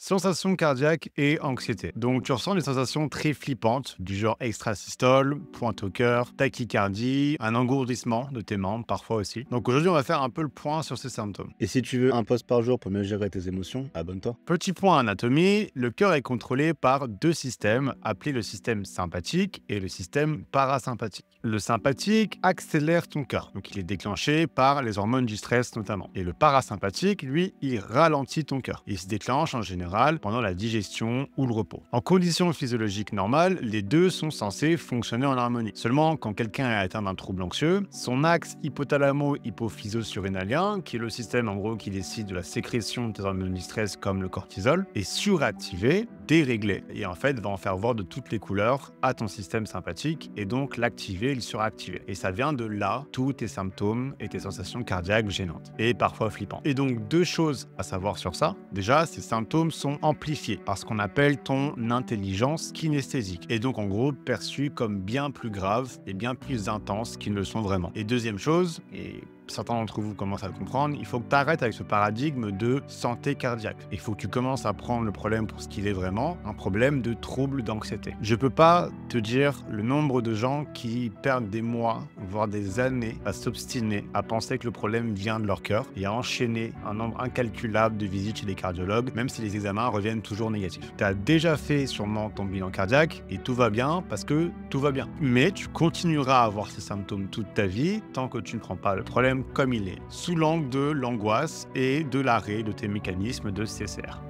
Sensation cardiaque et anxiété. Donc, tu ressens des sensations très flippantes, du genre extrasystole, pointe au cœur, tachycardie, un engourdissement de tes membres parfois aussi. Donc, aujourd'hui, on va faire un peu le point sur ces symptômes. Et si tu veux un post par jour pour mieux gérer tes émotions, abonne-toi. Petit point anatomie, le cœur est contrôlé par deux systèmes, appelés le système sympathique et le système parasympathique. Le sympathique accélère ton cœur, donc il est déclenché par les hormones du stress notamment. Et le parasympathique, lui, il ralentit ton cœur. Il se déclenche en général pendant la digestion ou le repos. En conditions physiologiques normales, les deux sont censés fonctionner en harmonie. Seulement, quand quelqu'un est atteint d'un trouble anxieux, son axe hypothalamo-hypophyso-surrénalien, qui est le système en gros qui décide de la sécrétion des hormones du stress comme le cortisol, est suractivé, déréglé, et en fait va en faire voir de toutes les couleurs à ton système sympathique et donc l'activer et le suractiver. Et ça vient de là tous tes symptômes et tes sensations cardiaques gênantes et parfois flippantes. Et donc deux choses à savoir sur ça. Déjà, ces symptômes sont amplifiés par ce qu'on appelle ton intelligence kinesthésique et donc en gros perçus comme bien plus graves et bien plus intenses qu'ils ne le sont vraiment. Et deuxième chose, et certains d'entre vous commencent à le comprendre, il faut que tu arrêtes avec ce paradigme de santé cardiaque. Il faut que tu commences à prendre le problème pour ce qu'il est vraiment, un problème de trouble d'anxiété. Je peux pas te dire le nombre de gens qui perdent des mois, voire des années, à s'obstiner, à penser que le problème vient de leur cœur et à enchaîner un nombre incalculable de visites chez les cardiologues, même si les examens reviennent toujours négatifs. Tu as déjà fait sûrement ton bilan cardiaque et tout va bien parce que tout va bien. Mais tu continueras à avoir ces symptômes toute ta vie tant que tu ne prends pas le problème comme il est, sous l'angle de l'angoisse et de l'arrêt de tes mécanismes de CCR.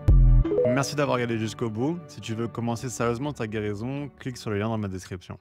Merci d'avoir regardé jusqu'au bout. Si tu veux commencer sérieusement ta guérison, clique sur le lien dans ma description.